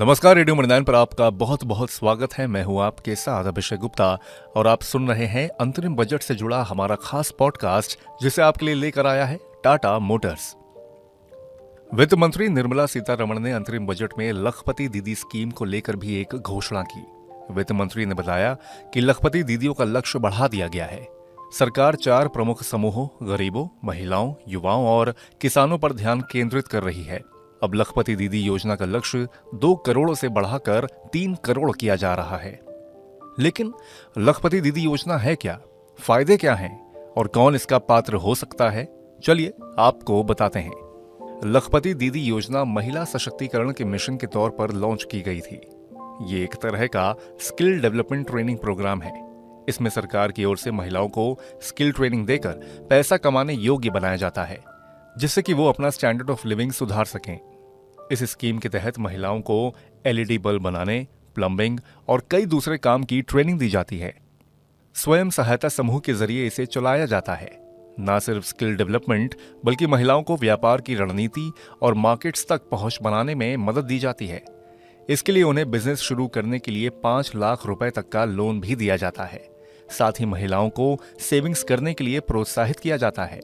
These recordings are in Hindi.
नमस्कार, रेडियो मृदान पर आपका बहुत बहुत स्वागत है। मैं हूं आपके साथ अभिषेक गुप्ता और आप सुन रहे हैं अंतरिम बजट से जुड़ा हमारा खास पॉडकास्ट, जिसे आपके लिए लेकर आया है टाटा मोटर्स। वित्त मंत्री निर्मला सीतारमण ने अंतरिम बजट में लखपति दीदी स्कीम को लेकर भी एक घोषणा की। वित्त मंत्री ने बताया कि लखपति दीदियों का लक्ष्य बढ़ा दिया गया है। सरकार 4 प्रमुख समूहों गरीबों, महिलाओं, युवाओं और किसानों पर ध्यान केंद्रित कर रही है। अब लखपति दीदी योजना का लक्ष्य 2 करोड़ से बढ़ाकर 3 करोड़ किया जा रहा है। लेकिन लखपति दीदी योजना है क्या, फायदे क्या हैं और कौन इसका पात्र हो सकता है, चलिए आपको बताते हैं। लखपति दीदी योजना महिला सशक्तिकरण के मिशन के तौर पर लॉन्च की गई थी। ये एक तरह का स्किल डेवलपमेंट ट्रेनिंग प्रोग्राम है। इसमें सरकार की ओर से महिलाओं को स्किल ट्रेनिंग देकर पैसा कमाने योग्य बनाया जाता है, जिससे कि वो अपना स्टैंडर्ड ऑफ लिविंग सुधार सकें। इस स्कीम के तहत महिलाओं को एलईडी बल्ब बनाने, प्लम्बिंग और कई दूसरे काम की ट्रेनिंग दी जाती है। स्वयं सहायता समूह के जरिए इसे चलाया जाता है। न सिर्फ स्किल डेवलपमेंट बल्कि महिलाओं को व्यापार की रणनीति और मार्केट्स तक पहुंच बनाने में मदद दी जाती है। इसके लिए उन्हें बिजनेस शुरू करने के लिए 5 लाख रुपए तक का लोन भी दिया जाता है। साथ ही महिलाओं को सेविंग्स करने के लिए प्रोत्साहित किया जाता है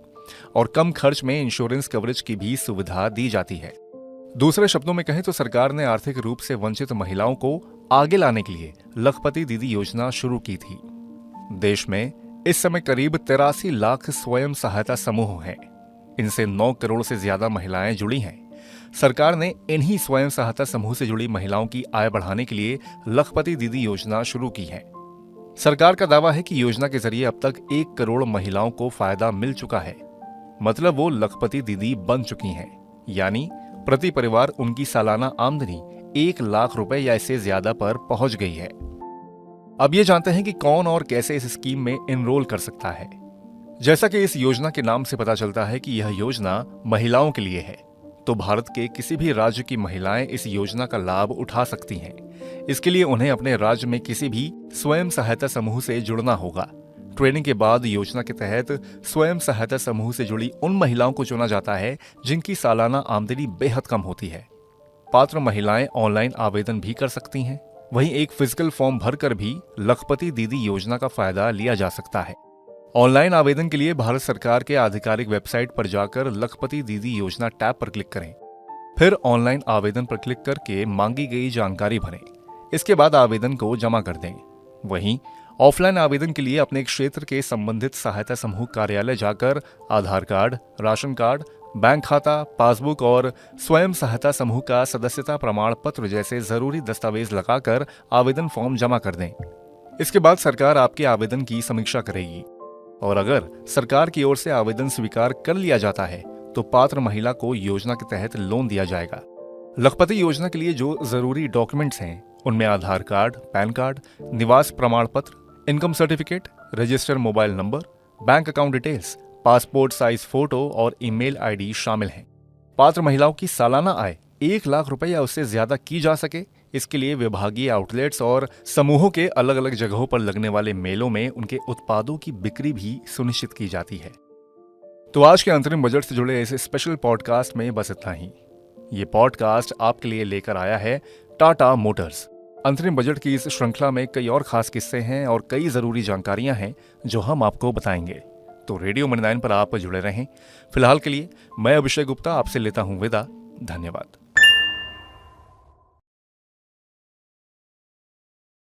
और कम खर्च में इंश्योरेंस कवरेज की भी सुविधा दी जाती है। दूसरे शब्दों में कहें तो सरकार ने आर्थिक रूप से वंचित महिलाओं को आगे लाने के लिए लखपति दीदी योजना शुरू की थी। देश में इस समय करीब 83 लाख स्वयं सहायता समूह हैं। इनसे 9 करोड़ से ज्यादा महिलाएं जुड़ी हैं। सरकार ने इन्हीं स्वयं सहायता समूह से जुड़ी महिलाओं की आय बढ़ाने के लिए लखपति दीदी योजना शुरू की है। सरकार का दावा है कि योजना के जरिए अब तक 1 करोड़ महिलाओं को फायदा मिल चुका है। मतलब वो लखपति दीदी बन चुकी हैं, यानी प्रति परिवार उनकी सालाना आमदनी 1 लाख रुपए या इससे ज्यादा पर पहुंच गई है। अब ये जानते हैं कि कौन और कैसे इस स्कीम में एनरोल कर सकता है। जैसा कि इस योजना के नाम से पता चलता है कि यह योजना महिलाओं के लिए है, तो भारत के किसी भी राज्य की महिलाएं इस योजना का लाभ उठा सकती हैं। इसके लिए उन्हें अपने राज्य में किसी भी स्वयं सहायता समूह से जुड़ना होगा। ट्रेनिंग के बाद योजना के तहत स्वयं सहायता समूह से जुड़ी उन महिलाओं को चुना जाता है जिनकी सालाना आमदनी बेहद कम होती है। पात्र महिलाएं ऑनलाइन आवेदन भी कर सकती हैं। वहीं एक फिजिकल फॉर्म भरकर भी लखपति दीदी योजना का फायदा लिया जा सकता है। ऑनलाइन आवेदन के लिए भारत सरकार के आधिकारिक वेबसाइट पर जाकर लखपति दीदी योजना टैब पर क्लिक करें। फिर ऑनलाइन आवेदन पर क्लिक करके मांगी गई जानकारी भरें। इसके बाद आवेदन को जमा कर दें। वहीं ऑफलाइन आवेदन के लिए अपने क्षेत्र के संबंधित सहायता समूह कार्यालय जाकर आधार कार्ड, राशन कार्ड, बैंक खाता, पासबुक और स्वयं सहायता समूह का सदस्यता प्रमाण पत्र जैसे जरूरी दस्तावेज लगाकर आवेदन फॉर्म जमा कर दें। इसके बाद सरकार आपके आवेदन की समीक्षा करेगी और अगर सरकार की ओर से आवेदन स्वीकार कर लिया जाता है तो पात्र महिला को योजना के तहत लोन दिया जाएगा। लखपति योजना के लिए जो जरूरी डॉक्यूमेंट्स हैं उनमें आधार कार्ड, पैन कार्ड, निवास प्रमाण पत्र, income certificate, register mobile number, bank account details, passport size photo और ईमेल आईडी शामिल हैं। पात्र महिलाओं की सालाना आय 1 लाख रुपए या उससे ज्यादा की जा सके, इसके लिए विभागीय आउटलेट्स और समूहों के अलग अलग जगहों पर लगने वाले मेलों में उनके उत्पादों की बिक्री भी सुनिश्चित की जाती है। तो आज के अंतरिम बजट से जुड़े इस स्पेशल पॉडकास्ट में बस इतना ही। ये पॉडकास्ट आपके लिए लेकर आया है टाटा मोटर्स। अंतरिम बजट की इस श्रृंखला में कई और खास किस्से हैं और कई जरूरी जानकारियां हैं जो हम आपको बताएंगे। तो रेडियो मृदान पर आप जुड़े रहें। फिलहाल के लिए मैं अभिषेक गुप्ता आपसे लेता हूं विदा। धन्यवाद।